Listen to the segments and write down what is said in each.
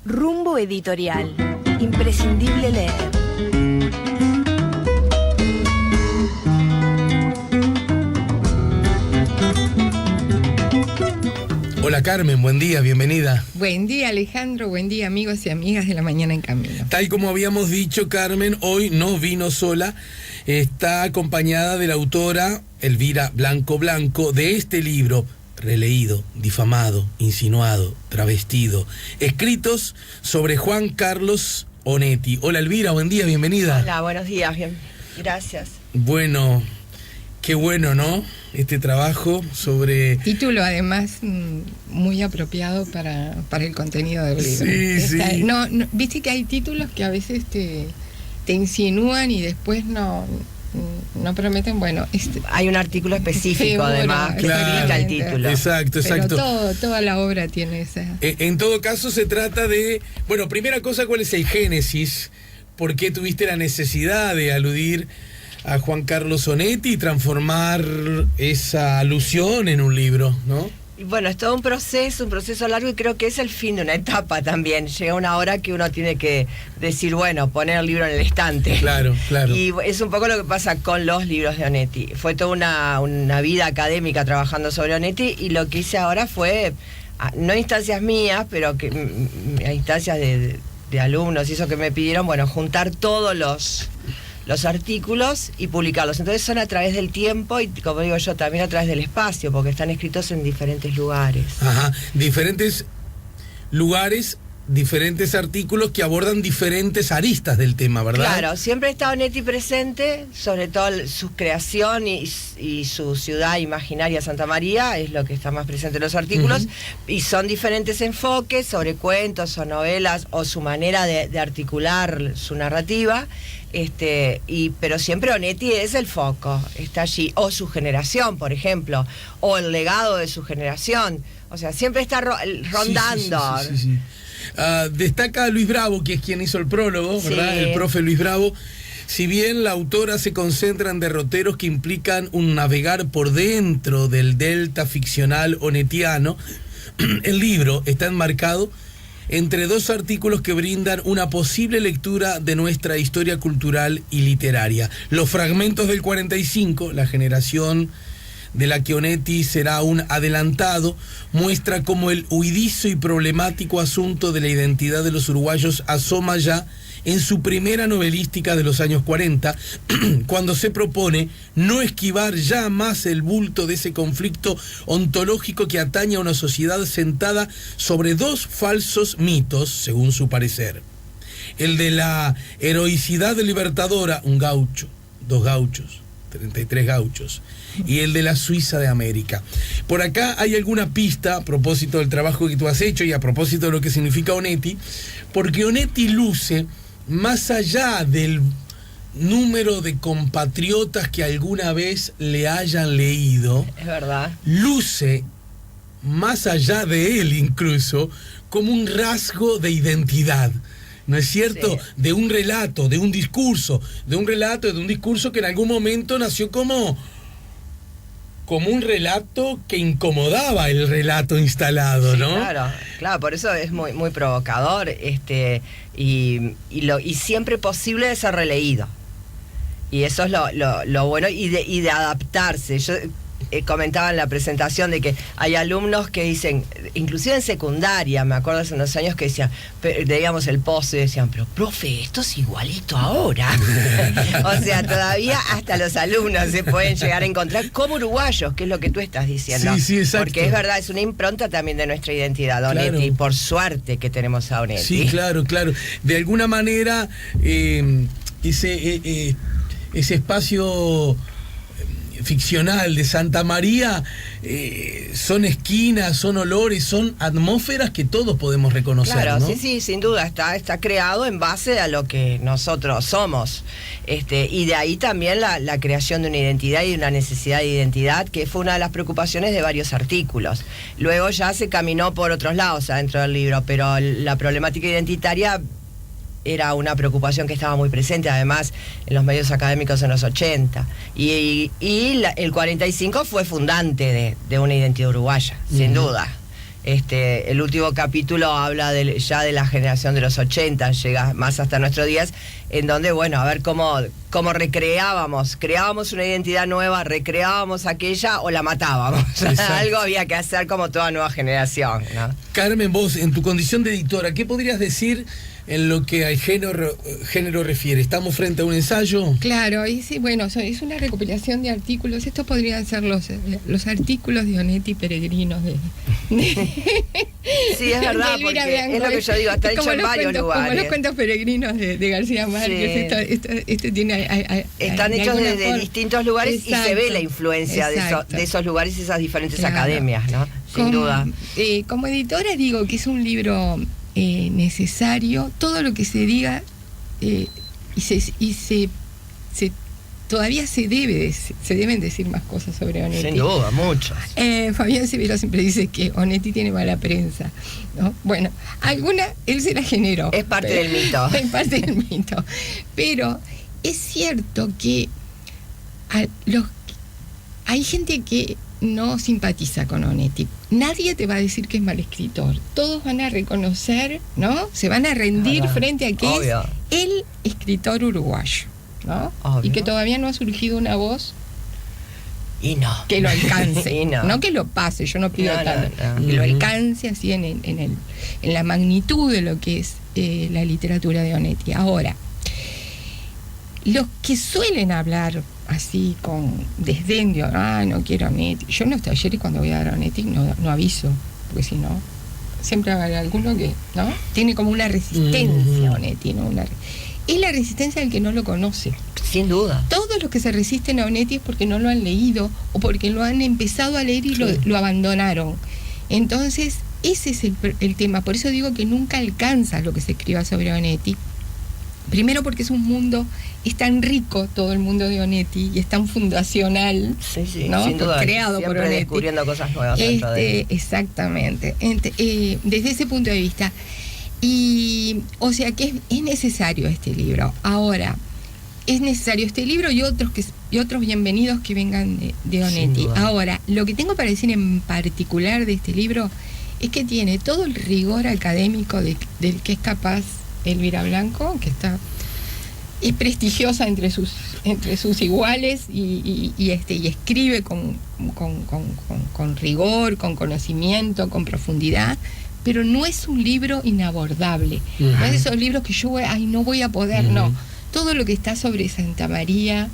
Rumbo Editorial. Imprescindible leer. Hola Carmen, buen día, bienvenida. Buen día Alejandro, buen día amigos y amigas de La Mañana en Camino. Tal como habíamos dicho, Carmen hoy no vino sola, está acompañada de la autora Elvira Blanco Blanco de este libro, releído, difamado, insinuado, travestido, escritos sobre Juan Carlos Onetti. Hola Elvira, buen día, bienvenida. Hola, buenos días, bien, gracias. Bueno, qué bueno, ¿no? Este trabajo sobre... Título además muy apropiado para el contenido del libro. Sí. No, viste que hay títulos que a veces te insinúan y después no prometen. Bueno, hay un artículo específico seguro, además que explica el título. Exacto. Pero toda la obra tiene esa... En todo caso se trata de... Bueno, primera cosa, ¿cuál es el génesis? ¿Por qué tuviste la necesidad de aludir a Juan Carlos Onetti y transformar esa alusión en un libro, ¿no? Y bueno, es todo un proceso largo, y creo que es el fin de una etapa también. Llega una hora que uno tiene que decir, bueno, poner el libro en el estante. Claro. Y es un poco lo que pasa con los libros de Onetti. Fue toda una vida académica trabajando sobre Onetti, y lo que hice ahora fue, no instancias mías, pero que a instancias de alumnos y eso que me pidieron, bueno, juntar todos los artículos y publicarlos. Entonces son a través del tiempo y, como digo yo, también a través del espacio, porque están escritos en diferentes lugares. Ajá, diferentes lugares, diferentes artículos que abordan diferentes aristas del tema, ¿verdad? Claro, siempre está Onetti presente, sobre todo su creación y su ciudad imaginaria Santa María, es lo que está más presente en los artículos, y son diferentes enfoques sobre cuentos o novelas, o su manera de articular su narrativa. Pero siempre Onetti es el foco, está allí, o su generación, por ejemplo, o el legado de su generación, o sea, siempre está rondando. Sí. Destaca Luis Bravo, que es quien hizo el prólogo, ¿verdad? El profe Luis Bravo. Si bien la autora se concentra en derroteros que implican un navegar por dentro del delta ficcional onetiano, el libro está enmarcado entre dos artículos que brindan una posible lectura de nuestra historia cultural y literaria. Los fragmentos del 45, la generación de la que Onetti será un adelantado, muestra cómo el huidizo y problemático asunto de la identidad de los uruguayos asoma ya en su primera novelística de los años 40, cuando se propone no esquivar ya más el bulto de ese conflicto ontológico que atañe a una sociedad sentada sobre dos falsos mitos, según su parecer. El de la heroicidad libertadora, un gaucho, dos gauchos, 33 gauchos, y el de la Suiza de América. Por acá hay alguna pista a propósito del trabajo que tú has hecho y a propósito de lo que significa Onetti, porque Onetti luce más allá del número de compatriotas que alguna vez le hayan leído. Es verdad. Luce más allá de él incluso como un rasgo de identidad, ¿no es cierto? Sí. De un relato, de un discurso, de un discurso que en algún momento nació como un relato que incomodaba el relato instalado, ¿no? Claro, por eso es muy, muy provocador, y siempre posible de ser releído. Y eso es lo bueno, y de adaptarse. Yo comentaba en la presentación de que hay alumnos que dicen, inclusive en secundaria, me acuerdo hace unos años que decían, veíamos el post y decían, pero profe, esto es igualito ahora. O sea, todavía hasta los alumnos se pueden llegar a encontrar como uruguayos, que es lo que tú estás diciendo. Sí, exacto. Porque es verdad, es una impronta también de nuestra identidad, Onetti, claro. Por suerte que tenemos a Onetti. Sí, claro. De alguna manera, ese espacio ficcional de Santa María son esquinas, son olores, son atmósferas que todos podemos reconocer. Claro, ¿no? sí, sin duda, está creado en base a lo que nosotros somos, y de ahí también la creación de una identidad y de una necesidad de identidad, que fue una de las preocupaciones de varios artículos. Luego ya se caminó por otros lados adentro del libro, pero la problemática identitaria era una preocupación que estaba muy presente, además, en los medios académicos en los 80. El 45 fue fundante de una identidad uruguaya, sin duda. el último capítulo habla ya de la generación de los 80, llega más hasta nuestros días, en donde, bueno, a ver cómo creábamos una identidad nueva, recreábamos aquella o la matábamos. Algo había que hacer como toda nueva generación, ¿no? Carmen, vos, en tu condición de editora, ¿qué podrías decir en lo que al género refiere? ¿Estamos frente a un ensayo? Claro, y sí, bueno, es una recopilación de artículos. Estos podrían ser los artículos de Onetti peregrinos Sí, es verdad, porque Blanco, es lo que yo digo, está hecho en varios lugares. Como los cuentos peregrinos de García Márquez, tiene... Están hechos desde distintos lugares. Exacto, y se ve la influencia de esos lugares y esas diferentes academias, ¿no? Sin duda. Como editora digo que es un libro necesario. Todo lo que se diga todavía se deben decir más cosas sobre Onetti. Sin duda, muchos. Fabián Severo siempre dice que Onetti tiene mala prensa, ¿no? Bueno, alguna él se la generó. Es parte del mito. Es parte del mito. Pero es cierto que hay gente que no simpatiza con Onetti. Nadie te va a decir que es mal escritor. Todos van a reconocer, ¿no? Se van a rendir frente a que obvio. Es el escritor uruguayo, ¿no? Obvio. Y que todavía no ha surgido una voz que lo alcance. No que lo pase, yo no pido tanto. Que lo alcance así en la magnitud de lo que es la literatura de Onetti. Ahora, los que suelen hablar así con desdén, no quiero a Onetti. Yo en los talleres cuando voy a dar a Onetti no aviso, porque si no, siempre hay alguno que, ¿no? Tiene como una resistencia a Onetti, ¿no? Es la resistencia del que no lo conoce. Sin duda. Todos los que se resisten a Onetti es porque no lo han leído o porque lo han empezado a leer y lo abandonaron. Entonces, ese es el tema. Por eso digo que nunca alcanza lo que se escriba sobre Onetti. Primero porque es tan rico todo el mundo de Onetti y es tan fundacional, ¿no? Sin duda, creado por Onetti. Descubriendo cosas nuevas dentro de él. Exactamente. Desde ese punto de vista. Y, o sea que es necesario este libro. Ahora, es necesario este libro y otros bienvenidos que vengan de Onetti. Ahora, lo que tengo para decir en particular de este libro es que tiene todo el rigor académico del que es capaz Elvira Blanco, que es prestigiosa entre sus iguales y escribe con rigor, con conocimiento, con profundidad, pero no es un libro inabordable. No es de esos libros que yo no voy a poder, no. Todo lo que está sobre Santa María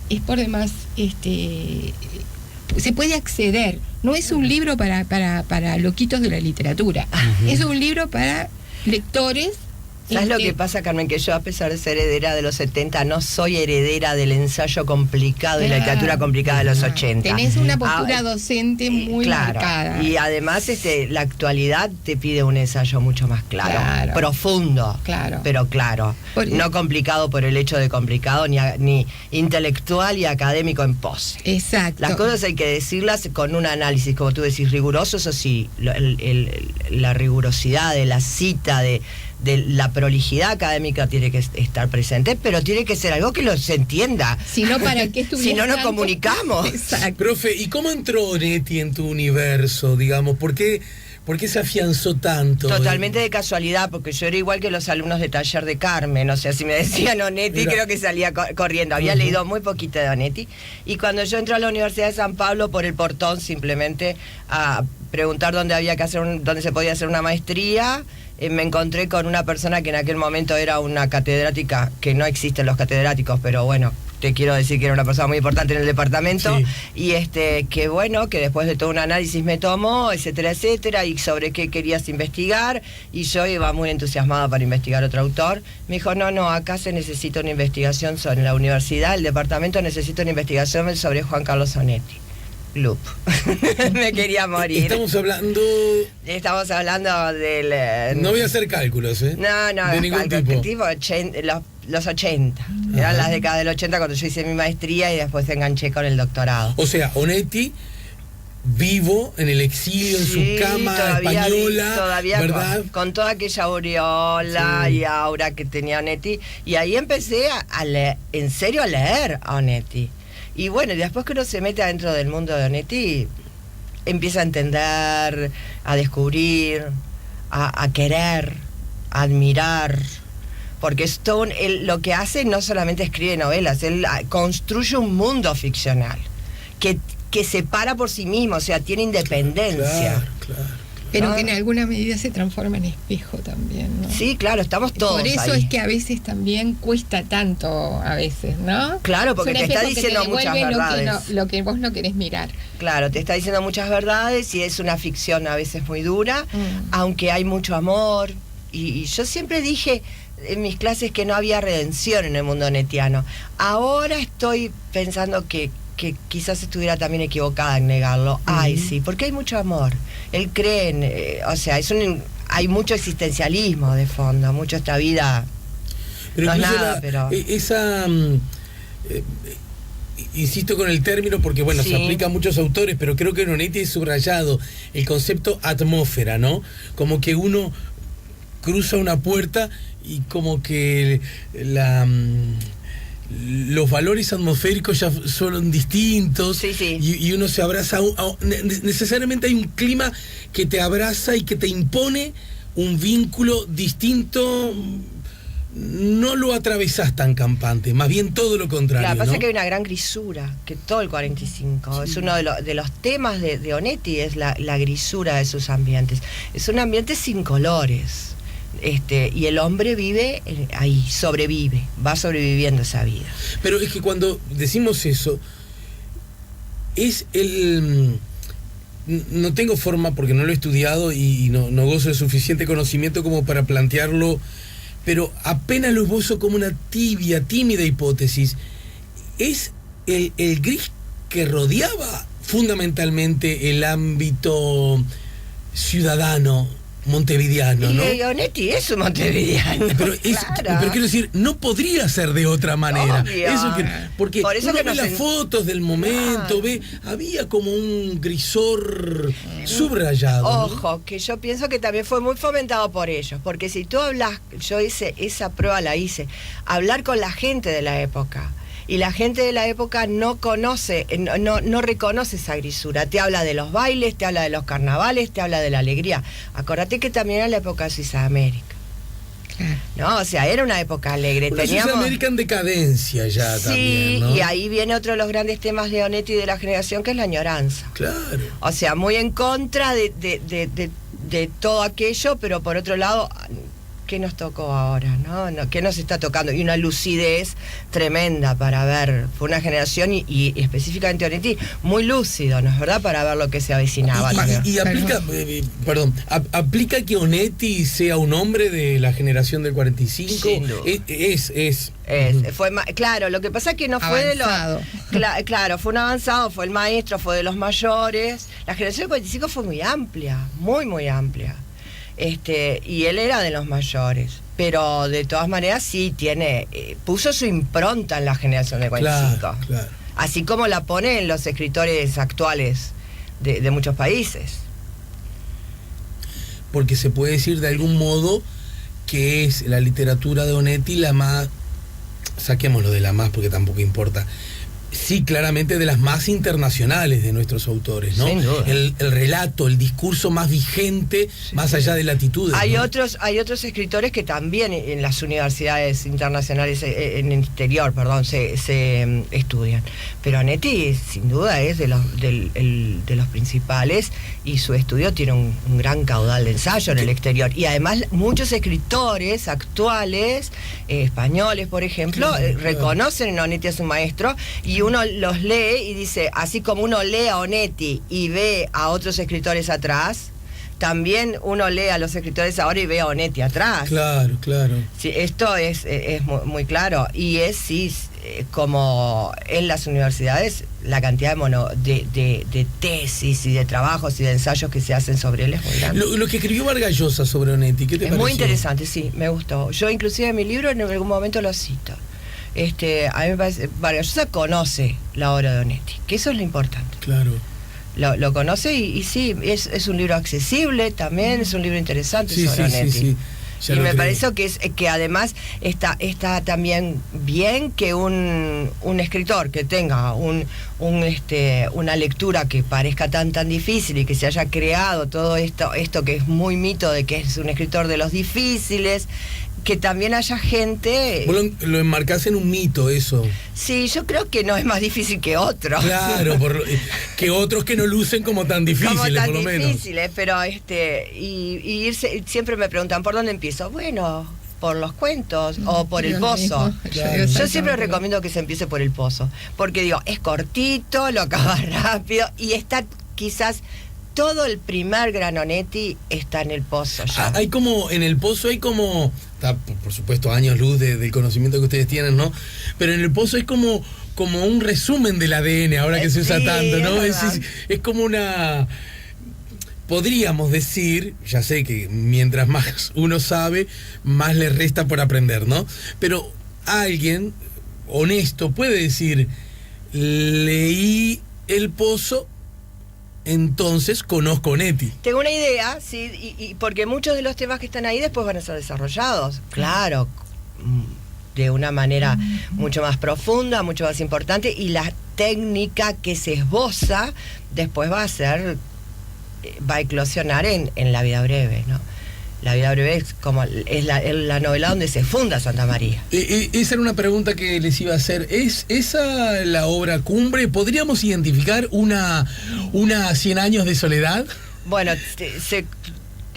es por demás, se puede acceder. No es un libro para loquitos de la literatura. Es un libro para lectores. ¿Sabes lo que pasa, Carmen? Que yo, a pesar de ser heredera de los 70, no soy heredera del ensayo complicado y la literatura complicada de los 80. Tenés una postura docente muy marcada. Y además la actualidad te pide un ensayo mucho más claro. Profundo, pero claro. No complicado por el hecho de complicado, ni intelectual y académico en pose. Exacto. Las cosas hay que decirlas con un análisis, como tú decís, riguroso. Eso sí, la rigurosidad de la cita, de la prolijidad académica tiene que estar presente, pero tiene que ser algo que se entienda. Si no, ¿para qué si no nos comunicamos? Exacto. Profe, ¿y cómo entró Onetti en tu universo, digamos? ¿Por qué se afianzó tanto? Totalmente de casualidad, porque yo era igual que los alumnos de taller de Carmen. O sea, si me decían Onetti, creo que salía corriendo. Había leído muy poquito de Onetti. Y cuando yo entré a la Universidad de San Pablo por el portón, simplemente a preguntar dónde se podía hacer una maestría, me encontré con una persona que en aquel momento era una catedrática, que no existen los catedráticos, pero bueno, te quiero decir que era una persona muy importante en el departamento, y que bueno, que después de todo un análisis me tomó, etcétera, etcétera, y sobre qué querías investigar, y yo iba muy entusiasmada para investigar otro autor. Me dijo, no, acá se necesita una investigación sobre la universidad, el departamento necesita una investigación sobre Juan Carlos Onetti. Loop. Me quería morir. Estamos hablando del... No voy a hacer cálculos, No, de ningún tipo. Los 80. Eran las décadas del 80 cuando yo hice mi maestría y después enganché con el doctorado. O sea, Onetti vivo en el exilio, en su cama española, todavía ¿verdad? Con toda aquella aureola y aura que tenía Onetti. Y ahí empecé a leer, en serio, a leer a Onetti. Y bueno, después que uno se mete adentro del mundo de Onetti, empieza a entender, a descubrir, a querer, a admirar. Porque Stone, lo que hace no solamente escribe novelas, él construye un mundo ficcional que se para por sí mismo, o sea, tiene independencia. Claro. Pero que en alguna medida se transforma en espejo también, ¿no? Sí, claro, estamos todos por eso ahí. es que a veces también cuesta tanto, a veces, ¿no? Claro, porque te está diciendo muchas verdades. Lo que vos no querés mirar. Claro, te está diciendo muchas verdades y es una ficción a veces muy dura, aunque hay mucho amor. Y yo siempre dije en mis clases que no había redención en el mundo onetiano. Ahora estoy pensando que quizás estuviera también equivocada en negarlo. Ay, sí, porque hay mucho amor. Él cree en, o sea, hay mucho existencialismo de fondo, mucho esta vida. Pero no es nada, pero esa insisto con el término porque bueno, sí, se aplica a muchos autores, pero creo que en Onetti es subrayado el concepto atmósfera, ¿no? Como que uno cruza una puerta y como que los valores atmosféricos ya son distintos. Sí, sí. Y uno se abraza necesariamente hay un clima que te abraza y que te impone un vínculo distinto. No lo atravesás tan campante, más bien todo lo contrario. Claro, pasa ¿no? que hay una gran grisura, que todo el 45, sí, es uno de los temas de Onetti, es la grisura de sus ambientes. Es un ambiente sin colores. Y el hombre vive ahí, va sobreviviendo esa vida. Pero es que cuando decimos eso, es no tengo forma, porque no lo he estudiado y no gozo de suficiente conocimiento como para plantearlo, pero apenas lo esbozo como una tímida hipótesis. Es el gris que rodeaba fundamentalmente el ámbito ciudadano montevideano, ¿no? Y Onetti es un montevideano. Pero quiero decir, no podría ser de otra manera. Obvio. Porque por eso uno que ve las fotos del momento, había como un grisor subrayado. Ojo, ¿no? Que yo pienso que también fue muy fomentado por ellos, porque si tú hablas, yo esa prueba la hice, hablar con la gente de la época. Y la gente de la época no conoce, no reconoce esa grisura. Te habla de los bailes, te habla de los carnavales, te habla de la alegría. Acordate que también era la época de Suiza América. Claro. No, o sea, era una época alegre. Pero Suiza América en decadencia ya también, ¿no? Y ahí viene otro de los grandes temas de Onetti y de la generación, que es la añoranza. Claro. O sea, muy en contra de todo aquello, pero por otro lado, ¿qué nos tocó ahora, no? ¿Qué nos está tocando? Y una lucidez tremenda para ver. Fue una generación y específicamente Onetti muy lúcido, ¿no es verdad? Para ver lo que se avecinaba. Y aplica, aplica que Onetti sea un hombre de la generación del 45. Sin duda. Fue claro, lo que pasa es que no fue avanzado. de los... Claro, fue un avanzado, fue el maestro, fue de los mayores. La generación del 45 fue muy amplia, muy amplia. Y él era de los mayores, pero de todas maneras sí puso su impronta en la generación del 45, claro. Así como la ponen los escritores actuales de muchos países. Porque se puede decir de algún modo que es la literatura de Onetti la más, saquémoslo de la más porque tampoco importa, sí, claramente de las más internacionales de nuestros autores, ¿no? Sin duda. El relato, el discurso más vigente, más allá de latitudes. Hay ¿no? hay otros escritores que también en las universidades internacionales, en el exterior, se estudian. Pero Onetti, sin duda, es de los principales, y su estudio tiene un gran caudal de ensayo en el exterior. Y además, muchos escritores actuales, españoles, por ejemplo, reconocen en Onetti a su maestro, y uno los lee y dice, así como uno lee a Onetti y ve a otros escritores atrás, también uno lee a los escritores ahora y ve a Onetti atrás. Claro. Sí, esto es muy claro. Y como en las universidades, la cantidad de tesis y de trabajos y de ensayos que se hacen sobre él es muy grande. Lo que escribió Vargas Llosa sobre Onetti, ¿qué te pareció? Muy interesante, sí, me gustó. Yo inclusive en mi libro en algún momento lo cito. A mí me parece, Vargas Llosa conoce la obra de Onetti, que eso es lo importante. Claro. Lo conoce y sí, es un libro accesible también, es un libro interesante sobre Onetti. Sí. Y me parece que además está también bien que un escritor que tenga una lectura que parezca tan difícil y que se haya creado todo esto que es muy mito de que es un escritor de los difíciles, que también haya gente... Vos lo enmarcás en un mito, eso. Sí, yo creo que no es más difícil que otros. Claro, que otros que no lucen como tan difíciles, por lo menos. Difíciles, pero siempre me preguntan, ¿por dónde empiezo? Bueno, por los cuentos o por el pozo. Claro. Yo siempre recomiendo que se empiece por el pozo, porque digo, es cortito, lo acabas rápido y está quizás... Todo el primer Granonetti está en el pozo ya. Hay como, en el pozo hay como, está por supuesto años luz del conocimiento que ustedes tienen, ¿no? Pero en el pozo es como un resumen del ADN, ahora que se usa tanto, ¿no? Es como una... Podríamos decir, ya sé que mientras más uno sabe, más le resta por aprender, ¿no? Pero alguien honesto puede decir, leí el pozo, entonces conozco Onetti. Tengo una idea, sí, y porque muchos de los temas que están ahí después van a ser desarrollados, claro, de una manera mucho más profunda, mucho más importante, y la técnica que se esboza después va a eclosionar en La vida breve, ¿no? La vida breve es la novela donde se funda Santa María. Esa era una pregunta que les iba a hacer. ¿Es esa la obra cumbre? ¿Podríamos identificar una 100 años de soledad? Bueno,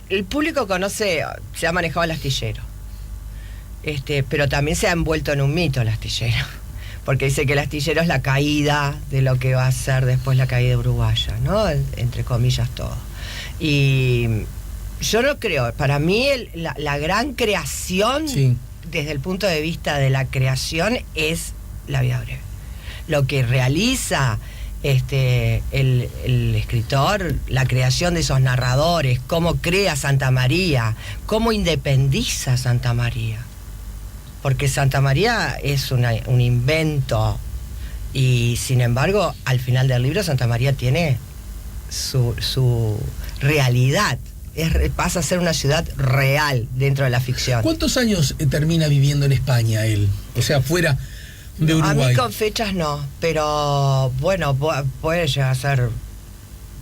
el público conoce, se ha manejado el astillero. Pero también se ha envuelto en un mito el astillero. Porque dice que el astillero es la caída de lo que va a ser después la caída uruguaya, ¿no? Entre comillas todo. Y... yo no creo, para mí la gran creación, sí, desde el punto de vista de la creación, es La vida breve. Lo que realiza el escritor, la creación de esos narradores, cómo crea Santa María, cómo independiza Santa María. Porque Santa María es un invento y sin embargo al final del libro Santa María tiene su realidad. Pasa a ser una ciudad real dentro de la ficción. ¿Cuántos años termina viviendo en España él? O sea, fuera de Uruguay. A mí con fechas no, pero bueno, puede llegar a ser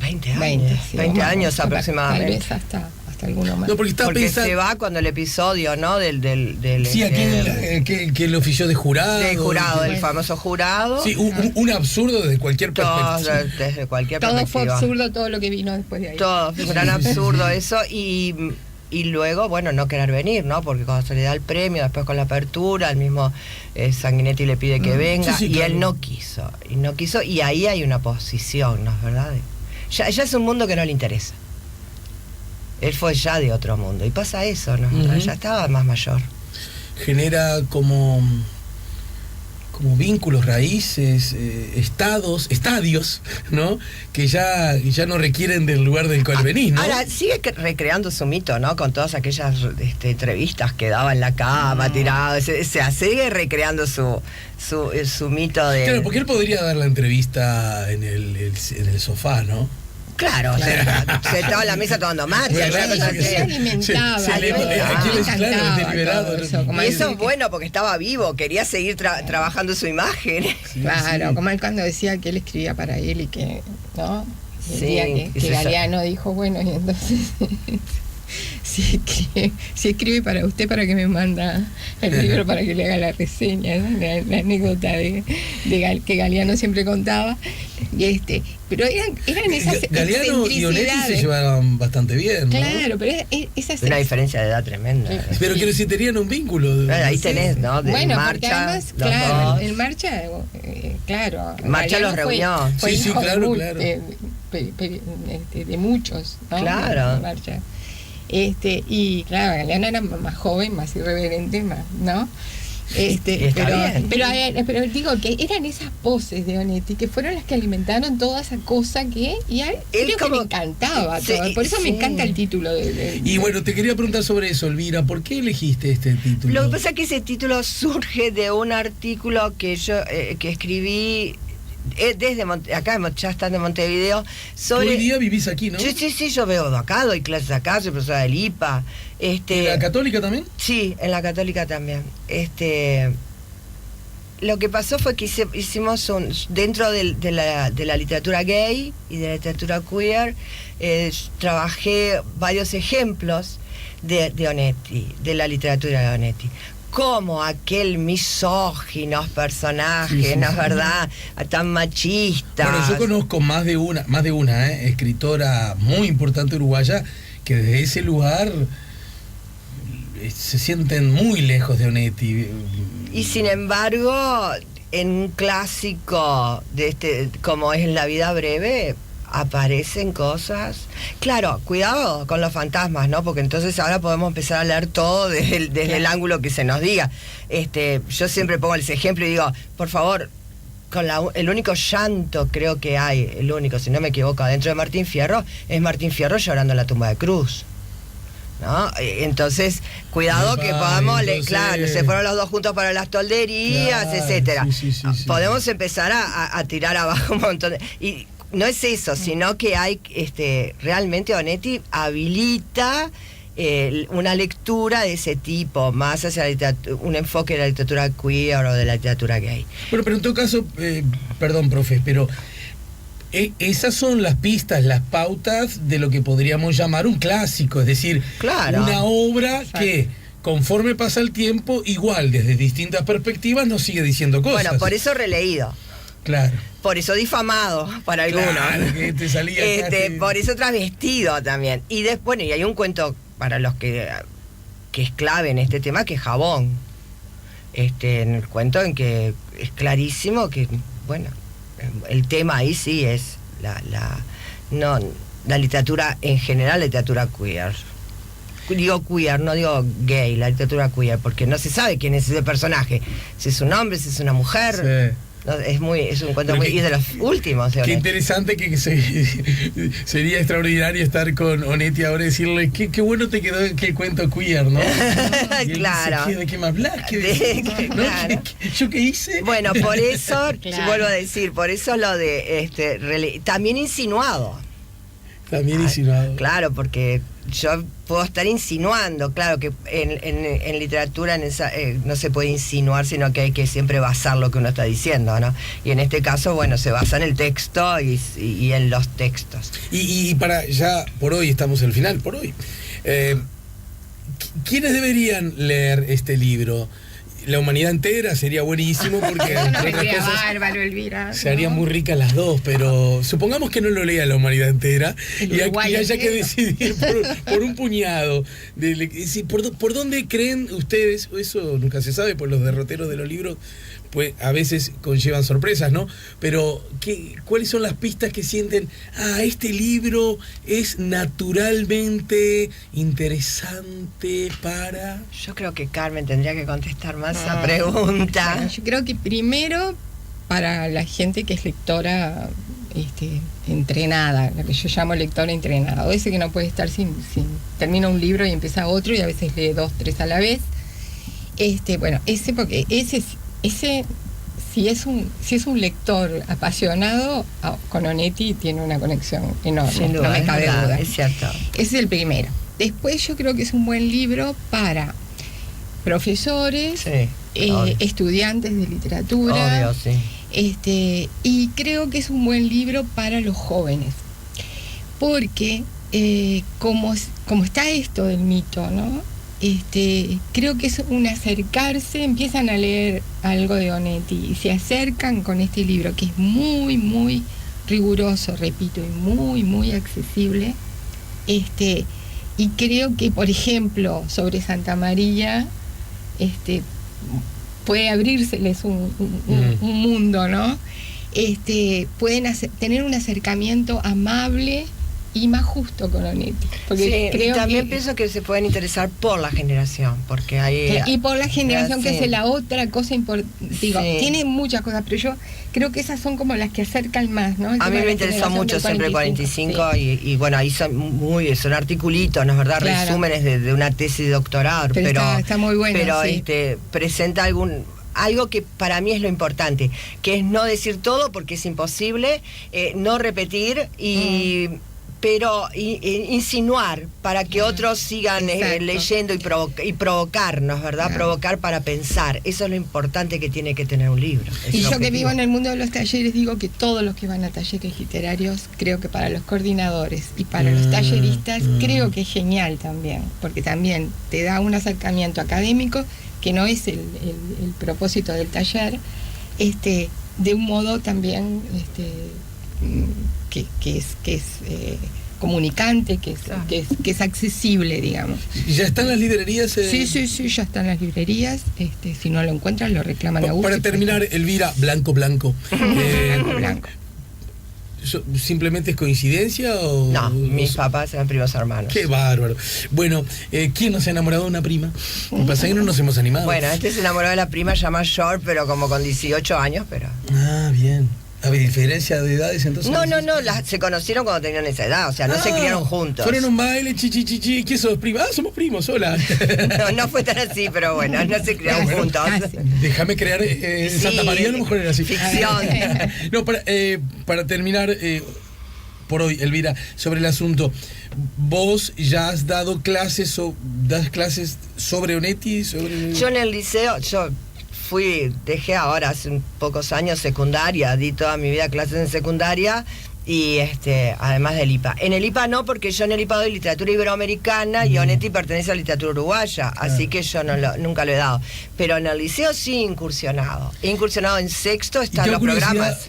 20 años. 20 años aproximadamente. Tal vez hasta alguno más. No, porque se va cuando el episodio, ¿no? Sí, aquel que lo ofició de jurado. De jurado, el famoso jurado. Sí, un absurdo desde cualquier perspectiva. Desde cualquier todo perspectiva. Fue absurdo, todo lo que vino después de ahí. Todo, fue un gran absurdo eso. Y luego, bueno, no querer venir, ¿no? Porque cuando se le da el premio, después con la apertura, el mismo Sanguinetti le pide que venga, sí, claro. Él no quiso, y ahí hay una posición, ¿no es verdad? Ya es un mundo que no le interesa. Él fue ya de otro mundo, y pasa eso, ¿no? Ya estaba más mayor. Genera como vínculos, raíces, estadios, ¿no? Que ya no requieren del lugar del cual venís, ¿no? Ahora sigue recreando su mito, ¿no? Con todas aquellas entrevistas que daba en la cama, tirado, sigue recreando su mito de... Claro, porque él podría dar la entrevista en el sofá, ¿no? Claro, sentado en la mesa tomando mate. Se alimentaba. Y eso es bueno porque estaba vivo, quería seguir trabajando su imagen. Claro, como él cuando decía que él escribía para él y que, ¿no? Que Galeano dijo, bueno, y entonces... si escribe para usted, para que me manda el libro para que le haga la reseña, ¿no? la anécdota de que Galeano siempre contaba, pero eran esas Galeano y Onetti se llevaban bastante bien, ¿no? Claro, pero esas una diferencia de edad tremenda. Pero que si tenían un vínculo. Ahí tenés, ¿no? Bueno, Marcha, porque además, claro, en Marcha, claro. Marcha los reunió. Fue sí, claro, claro. De muchos, ¿no? Claro. Marcha. Y claro, Galeano era más joven, más irreverente, más, ¿no? Pero digo que eran esas poses de Onetti que fueron las que alimentaron toda esa cosa y a él creo que me encantaba todo. Por eso me encanta el título y bueno, te quería preguntar sobre eso, Elvira, ¿por qué elegiste este título? Lo que pasa es que ese título surge de un artículo que yo que escribí desde acá, ya estando en Montevideo, sobre... Hoy día vivís aquí, ¿no? Sí, yo veo acá, doy clases acá, soy profesora del IPA, ¿En la Católica también? Sí, en la Católica también. Lo que pasó fue que hicimos dentro de la literatura gay y de la literatura queer, trabajé varios ejemplos de Onetti, de la literatura de Onetti. Como aquel misóginos personajes, ¿no es verdad? Tan machistas. Bueno, yo conozco más de una escritora muy importante uruguaya que desde ese lugar se sienten muy lejos de Onetti. Y sin embargo, en un clásico de como es La vida breve, aparecen cosas. Claro, cuidado con los fantasmas, ¿no? Porque entonces ahora podemos empezar a leer todo desde el ángulo que se nos diga. Yo siempre pongo ese ejemplo y digo, por favor, el único llanto creo que hay, el único, si no me equivoco, dentro de Martín Fierro, es Martín Fierro llorando en la tumba de Cruz, ¿no? Entonces, cuidado que podamos, claro, se fueron los dos juntos para las tolderías, claro, etcétera. Sí. Podemos empezar a tirar abajo un montón y no es eso, sino que hay realmente Onetti habilita una lectura de ese tipo, más hacia un enfoque de la literatura queer o de la literatura gay. Bueno, pero en todo caso, perdón, profe, pero esas son las pistas, las pautas de lo que podríamos llamar un clásico, es decir, claro, una obra que conforme pasa el tiempo, igual desde distintas perspectivas nos sigue diciendo cosas. Bueno, por eso releído. Claro. Por eso difamado para algunos. Claro, que te salía por eso travestido también. Y después, y hay un cuento para los que es clave en este tema, que es Jabón. En el cuento en que es clarísimo que, bueno, el tema ahí sí es la literatura en general, la literatura queer. Digo queer, no digo gay, la literatura queer, porque no se sabe quién es ese personaje. Si es un hombre, si es una mujer. Sí. Es un cuento muy... y de los últimos. Qué interesante que sería extraordinario estar con Onetti ahora y decirle qué bueno te quedó el cuento queer, ¿no? Claro. Dice, ¿de qué me hablas? Claro. ¿Yo qué hice? Bueno, por eso, vuelvo a decir, por eso lo de también insinuado. También insinuado. Claro, porque yo puedo estar insinuando, claro que en literatura no se puede insinuar, sino que hay que siempre basar lo que uno está diciendo, ¿no? Y en este caso, bueno, se basa en el texto y en los textos. Y para ya, por hoy, estamos en el final, por hoy. ¿Quiénes deberían leer este libro? La humanidad entera sería buenísimo porque bárbaro, Elvira, se harían muy ricas las dos, pero supongamos que no lo lea la humanidad entera y haya que decidir por un puñado. ¿Por dónde creen ustedes? Eso nunca se sabe, por los derroteros de los libros pues a veces conllevan sorpresas, ¿no? Pero ¿cuáles son las pistas que sienten? Este libro es naturalmente interesante para... Yo creo que Carmen tendría que contestar más esa pregunta. Bueno, yo creo que primero para la gente que es lectora entrenada, lo que yo llamo lectora entrenada, ese que no puede estar sin termina un libro y empieza otro y a veces lee 2, 3 a la vez. Bueno, porque ese si es un lector apasionado, con Onetti tiene una conexión enorme. Sin duda, no me cabe duda. Es cierto. Ese es el primero. Después yo creo que es un buen libro para profesores, estudiantes de literatura. Obvio, sí. Y creo que es un buen libro para los jóvenes. Porque como está esto del mito, ¿no? Creo que es un acercarse, empiezan a leer algo de Onetti y se acercan con este libro que es muy, muy riguroso, repito, y muy, muy accesible. Y creo que, por ejemplo, sobre Santa María, puede abrírseles un mundo, ¿no? Pueden tener un acercamiento amable y más justo con Onetti. Porque creo y también pienso que se pueden interesar por la generación, porque hay... Y por la generación, que es la otra cosa importante. Tiene muchas cosas, pero yo creo que esas son como las que acercan más, ¿no? A mí me interesó mucho siempre 45 y bueno, ahí son articulitos, ¿no es verdad? Claro. Resúmenes de una tesis de doctorado, pero está muy bueno. Pero presenta algo que para mí es lo importante, que es no decir todo porque es imposible, no repetir y pero insinuar para que otros sigan leyendo y provocarnos, ¿verdad? Claro. Provocar para pensar. Eso es lo importante que tiene que tener un libro. Y yo que vivo en el mundo de los talleres digo que todos los que van a talleres literarios, creo que para los coordinadores y para los talleristas, creo que es genial también, porque también te da un acercamiento académico que no es el propósito del taller, de un modo también que es comunicante, que es accesible, digamos. ¿Y ya están las librerías? Sí, ya están las librerías. Si no lo encuentran, lo reclaman a gusto. Para terminar, Elvira, Blanco. Blanco. ¿Simplemente es coincidencia o...? No, mis papás eran primos hermanos. ¡Qué bárbaro! Bueno, ¿quién no se ha enamorado de una prima? Lo que pasa es que no nos hemos animado. Bueno, se enamoró de la prima ya mayor, pero como con 18 años, pero... Ah, bien. ¿Había diferencia de edades entonces? No, se conocieron cuando tenían esa edad, o sea, no se criaron juntos. Fueron a un baile, chichi, ¿qué sos, prima? Ah, somos primos, hola. No fue tan así, pero bueno, no se criaron juntos. Déjame crear Santa María, a lo mejor era así. Ficción. No, para terminar, por hoy, Elvira, sobre el asunto, ¿vos ya has dado clases das clases sobre Onetti? Yo en el liceo, dejé ahora hace pocos años secundaria, di toda mi vida clases en secundaria y además del IPA. En el IPA no, porque yo en el IPA doy literatura iberoamericana y Onetti pertenece a la literatura uruguaya, así que yo nunca lo he dado. Pero en el liceo sí he incursionado. He incursionado en sexto, están los programas.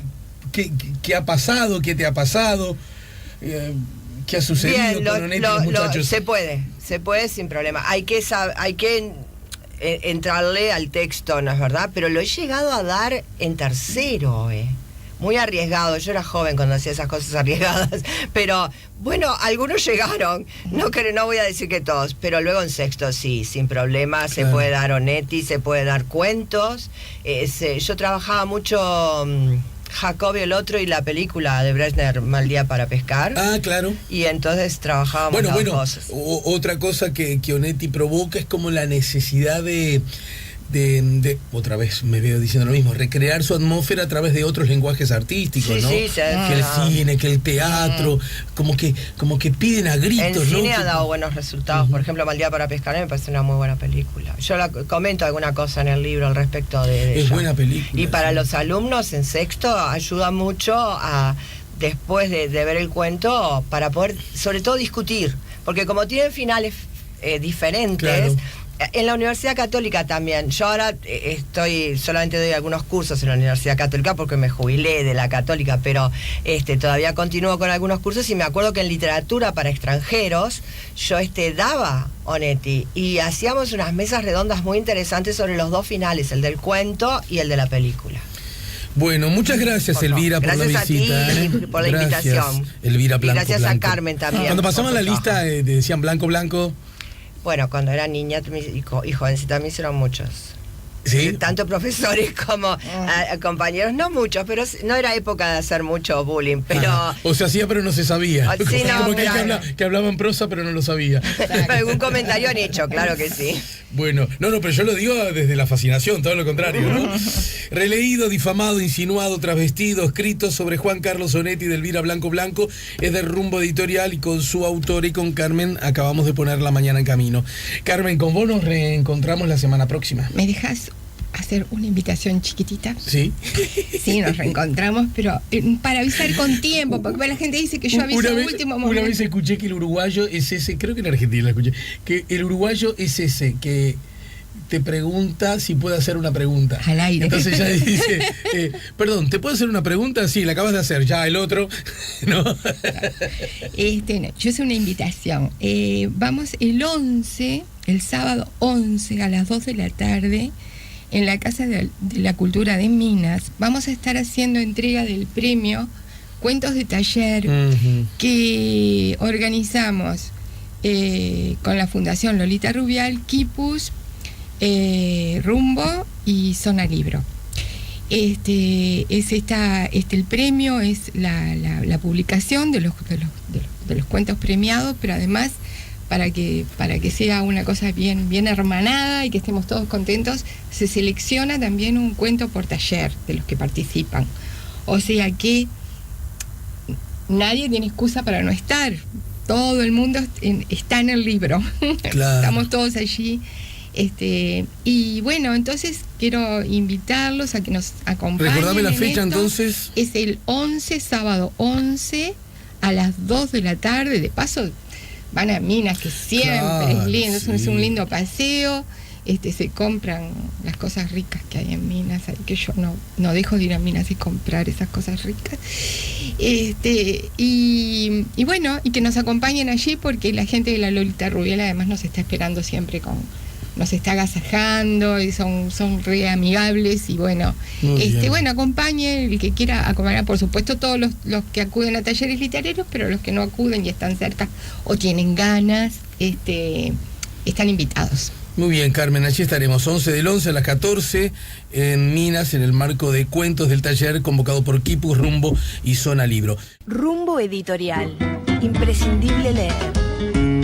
¿Qué ha pasado? ¿Qué te ha pasado? ¿Qué ha sucedido con Onetti, los muchachos? Se puede sin problema. Hay que entrarle al texto, ¿no es verdad? Pero lo he llegado a dar en tercero, muy arriesgado. Yo era joven cuando hacía esas cosas arriesgadas, pero bueno, algunos llegaron, no voy a decir que todos, pero luego en sexto sí, sin problema, se puede dar Onetti, se puede dar cuentos. Yo trabajaba mucho Jacobi el otro y la película de Brezhnev, Mal día para pescar. Ah, claro. Y entonces trabajábamos las dos cosas. Otra cosa que Onetti provoca es como la necesidad de otra vez me veo diciendo lo mismo, recrear su atmósfera a través de otros lenguajes artísticos, ¿no? Sí, que el cine, que el teatro, como que piden a gritos, el ¿no? cine ha dado buenos resultados. Por ejemplo, Mal día para pescar me parece una muy buena película. Yo comento alguna cosa en el libro al respecto de es buena película. Y para los alumnos en sexto ayuda mucho después de ver el cuento, para poder sobre todo discutir, porque como tienen finales diferentes. Claro. En la Universidad Católica también. Yo ahora solamente doy algunos cursos en la Universidad Católica porque me jubilé de la Católica, pero todavía continúo con algunos cursos y me acuerdo que en literatura para extranjeros yo daba Onetti y hacíamos unas mesas redondas muy interesantes sobre los dos finales, el del cuento y el de la película. Bueno, muchas gracias, Elvira, por la visita. Gracias a ti por la invitación. Elvira Blanco. Y gracias a Carmen también. Cuando pasaban la lista decían Blanco. Bueno, cuando era niña y jovencita me hicieron muchos. ¿Sí? Tanto profesores como compañeros, no muchos, pero no era época de hacer mucho bullying, pero... O se hacía pero no se sabía. Sí, como que hablaban prosa pero no lo sabía. Algún comentario han hecho, claro que sí. Bueno, pero yo lo digo desde la fascinación, todo lo contrario, ¿no? Releído, difamado, insinuado, travestido, escrito sobre Juan Carlos Onetti de Elvira Blanco, es de Rumbo Editorial y con su autora y con Carmen acabamos de poner la mañana en camino. Carmen, con vos nos reencontramos la semana próxima. ¿Me dejas hacer una invitación chiquitita? Sí. Sí, nos reencontramos, pero para avisar con tiempo, porque la gente dice que yo aviso en último momento. Una vez escuché que el uruguayo es ese, creo que en Argentina la escuché, que el uruguayo es ese, que te pregunta si puede hacer una pregunta. Al aire. Entonces ya dice, perdón, ¿te puedo hacer una pregunta? Sí, la acabas de hacer, ya el otro, ¿no? No, yo hice una invitación. Vamos el sábado 11 a las 2 de la tarde, en la Casa de la Cultura de Minas, vamos a estar haciendo entrega del premio Cuentos de Taller que organizamos con la Fundación Lolita Rubial, Quipus, Rumbo y Zona Libro. El premio es la publicación de los cuentos premiados, pero además para que sea una cosa bien hermanada y que estemos todos contentos, se selecciona también un cuento por taller de los que participan. O sea que nadie tiene excusa para no estar. Todo el mundo está en el libro. Claro. Estamos todos allí. Y bueno, entonces quiero invitarlos a que nos acompañen. Recordame la fecha entonces. Es el 11, sábado 11, a las 2 de la tarde. De paso, van a Minas, que siempre es lindo, sí. Es un lindo paseo. Se compran las cosas ricas que hay en Minas, que yo no dejo de ir a Minas y comprar esas cosas ricas. Y bueno, y que nos acompañen allí, porque la gente de la Lolita Rubiela además nos está esperando siempre nos está agasajando y son re amigables. Y bueno, bueno, acompañen el que quiera acompañar, por supuesto, todos los que acuden a talleres literarios, pero los que no acuden y están cerca o tienen ganas, están invitados. Muy bien, Carmen, allí estaremos 11 del 11 a las 14 en Minas, en el marco de cuentos del taller convocado por Quipus, Rumbo y Zona Libro. Rumbo Editorial. Imprescindible leer.